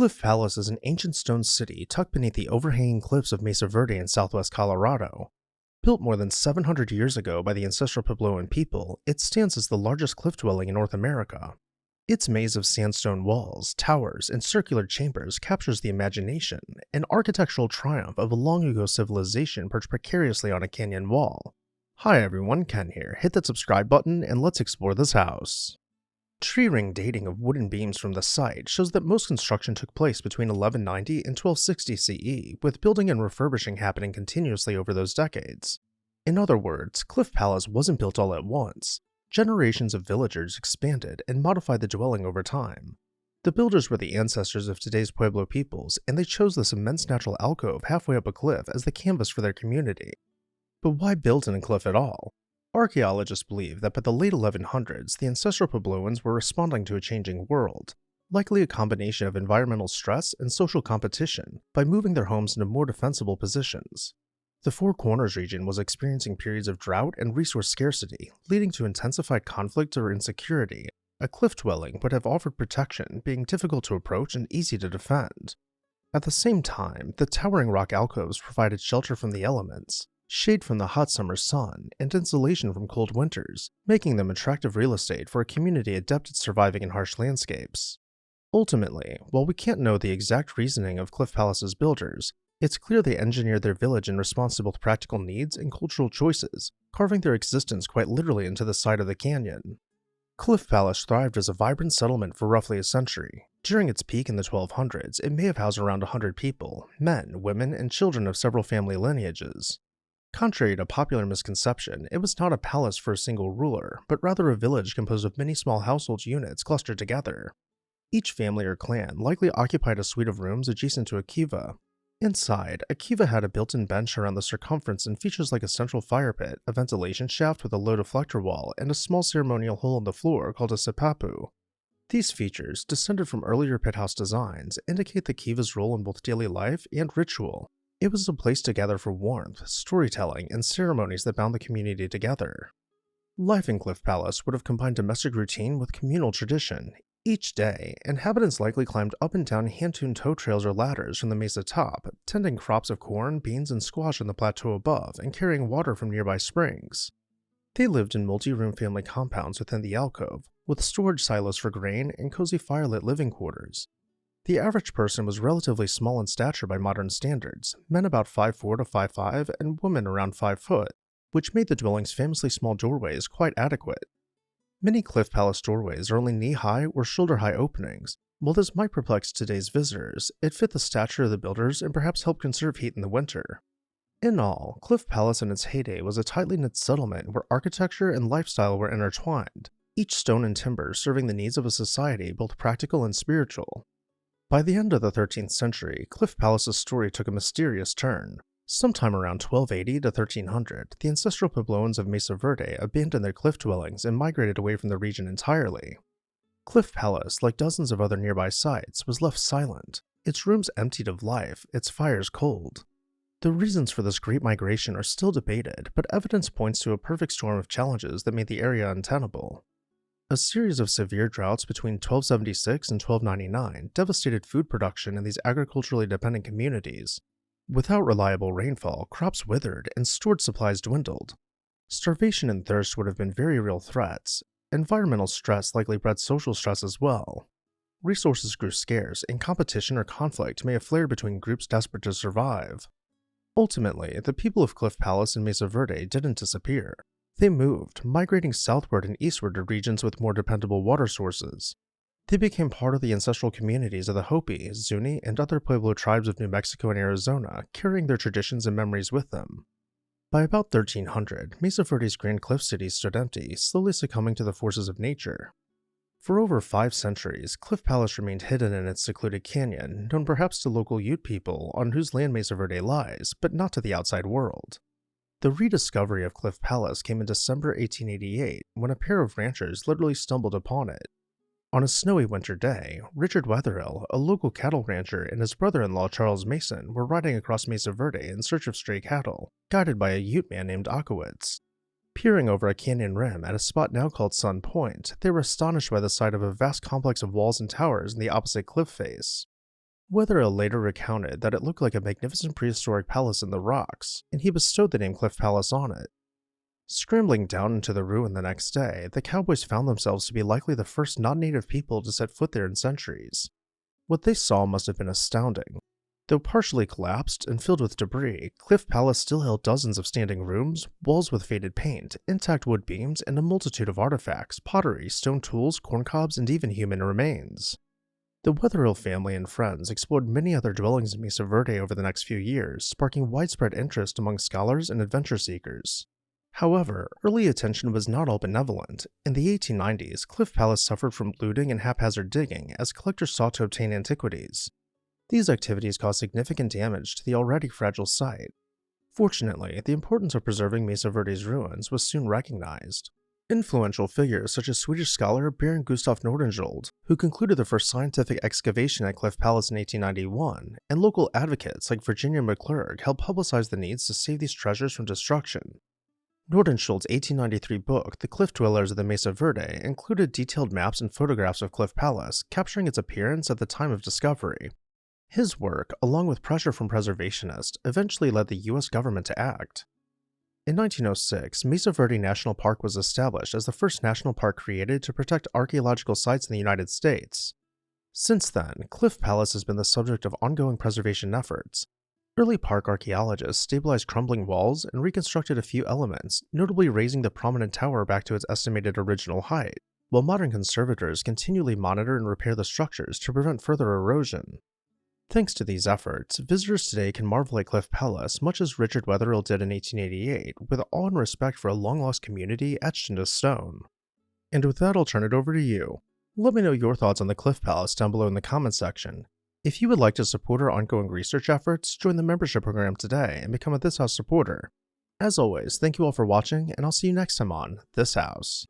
Cliff Palace is an ancient stone city tucked beneath the overhanging cliffs of Mesa Verde in southwest Colorado. Built more than 700 years ago by the Ancestral Puebloan people, it stands as the largest cliff dwelling in North America. Its maze of sandstone walls, towers, and circular chambers captures the imagination, an architectural triumph of a long-ago civilization perched precariously on a canyon wall. Hi everyone, Ken here. Hit that subscribe button and let's explore this house. Tree ring dating of wooden beams from the site shows that most construction took place between 1190 and 1260 CE, with building and refurbishing happening continuously over those decades. In other words, Cliff Palace wasn't built all at once. Generations of villagers expanded and modified the dwelling over time. The builders were the ancestors of today's Pueblo peoples, and they chose this immense natural alcove halfway up a cliff as the canvas for their community. But why build in a cliff at all? Archaeologists believe that by the late 1100s, the Ancestral Puebloans were responding to a changing world, likely a combination of environmental stress and social competition, by moving their homes into more defensible positions. The Four Corners region was experiencing periods of drought and resource scarcity, leading to intensified conflict or insecurity. A cliff dwelling would have offered protection, being difficult to approach and easy to defend. At the same time, the towering rock alcoves provided shelter from the elements, shade from the hot summer sun, and insulation from cold winters, making them attractive real estate for a community adept at surviving in harsh landscapes. Ultimately, while we can't know the exact reasoning of Cliff Palace's builders, it's clear they engineered their village in response to both practical needs and cultural choices, carving their existence quite literally into the side of the canyon. Cliff Palace thrived as a vibrant settlement for roughly a century. During its peak in the 1200s, it may have housed around 100 people, men, women, and children of several family lineages. Contrary to popular misconception, it was not a palace for a single ruler, but rather a village composed of many small household units clustered together. Each family or clan likely occupied a suite of rooms adjacent to a kiva. Inside, a kiva had a built-in bench around the circumference and features like a central fire pit, a ventilation shaft with a low deflector wall, and a small ceremonial hole in the floor called a sipapu. These features, descended from earlier pithouse designs, indicate the kiva's role in both daily life and ritual. It was a place to gather for warmth, storytelling, and ceremonies that bound the community together. Life in Cliff Palace would have combined domestic routine with communal tradition. Each day, inhabitants likely climbed up and down hand-tuned tow trails or ladders from the mesa top, tending crops of corn, beans, and squash on the plateau above, and carrying water from nearby springs. They lived in multi-room family compounds within the alcove, with storage silos for grain and cozy firelit living quarters. The average person was relatively small in stature by modern standards, men about 5'4" to 5'5", and women around 5 foot, which made the dwelling's famously small doorways quite adequate. Many Cliff Palace doorways are only knee-high or shoulder-high openings. While this might perplex today's visitors, it fit the stature of the builders and perhaps helped conserve heat in the winter. In all, Cliff Palace in its heyday was a tightly knit settlement where architecture and lifestyle were intertwined, each stone and timber serving the needs of a society both practical and spiritual. By the end of the 13th century, Cliff Palace's story took a mysterious turn. Sometime around 1280 to 1300, the Ancestral Puebloans of Mesa Verde abandoned their cliff dwellings and migrated away from the region entirely. Cliff Palace, like dozens of other nearby sites, was left silent, its rooms emptied of life, its fires cold. The reasons for this great migration are still debated, but evidence points to a perfect storm of challenges that made the area untenable. A series of severe droughts between 1276 and 1299 devastated food production in these agriculturally dependent communities. Without reliable rainfall, crops withered and stored supplies dwindled. Starvation and thirst would have been very real threats. Environmental stress likely bred social stress as well. Resources grew scarce, and competition or conflict may have flared between groups desperate to survive. Ultimately, the people of Cliff Palace and Mesa Verde didn't disappear. They moved, migrating southward and eastward to regions with more dependable water sources. They became part of the ancestral communities of the Hopi, Zuni, and other Pueblo tribes of New Mexico and Arizona, carrying their traditions and memories with them. By about 1300, Mesa Verde's Grand Cliff cities stood empty, slowly succumbing to the forces of nature. For over 5 centuries, Cliff Palace remained hidden in its secluded canyon, known perhaps to local Ute people on whose land Mesa Verde lies, but not to the outside world. The rediscovery of Cliff Palace came in December 1888, when a pair of ranchers literally stumbled upon it. On a snowy winter day, Richard Wetherill, a local cattle rancher, and his brother-in-law Charles Mason were riding across Mesa Verde in search of stray cattle, guided by a Ute man named Akowitz. Peering over a canyon rim at a spot now called Sun Point, they were astonished by the sight of a vast complex of walls and towers in the opposite cliff face. Wetherill later recounted that it looked like a magnificent prehistoric palace in the rocks, and he bestowed the name Cliff Palace on it. Scrambling down into the ruin the next day, the cowboys found themselves to be likely the first non-native people to set foot there in centuries. What they saw must have been astounding. Though partially collapsed and filled with debris, Cliff Palace still held dozens of standing rooms, walls with faded paint, intact wood beams, and a multitude of artifacts, pottery, stone tools, corncobs, and even human remains. The Wetherill family and friends explored many other dwellings in Mesa Verde over the next few years, sparking widespread interest among scholars and adventure seekers. However, early attention was not all benevolent. In the 1890s, Cliff Palace suffered from looting and haphazard digging as collectors sought to obtain antiquities. These activities caused significant damage to the already fragile site. Fortunately, the importance of preserving Mesa Verde's ruins was soon recognized. Influential figures such as Swedish scholar Baron Gustav Nordenskjöld, who concluded the first scientific excavation at Cliff Palace in 1891, and local advocates like Virginia McClurg helped publicize the needs to save these treasures from destruction. Nordenskjöld's 1893 book, The Cliff Dwellers of the Mesa Verde, included detailed maps and photographs of Cliff Palace, capturing its appearance at the time of discovery. His work, along with pressure from preservationists, eventually led the US government to act. In 1906, Mesa Verde National Park was established as the first national park created to protect archaeological sites in the United States. Since then, Cliff Palace has been the subject of ongoing preservation efforts. Early park archaeologists stabilized crumbling walls and reconstructed a few elements, notably raising the prominent tower back to its estimated original height, while modern conservators continually monitor and repair the structures to prevent further erosion. Thanks to these efforts, visitors today can marvel at Cliff Palace much as Richard Wetherill did in 1888, with awe and respect for a long-lost community etched into stone. And with that, I'll turn it over to you. Let me know your thoughts on the Cliff Palace down below in the comments section. If you would like to support our ongoing research efforts, join the membership program today and become a This House supporter. As always, thank you all for watching, and I'll see you next time on This House.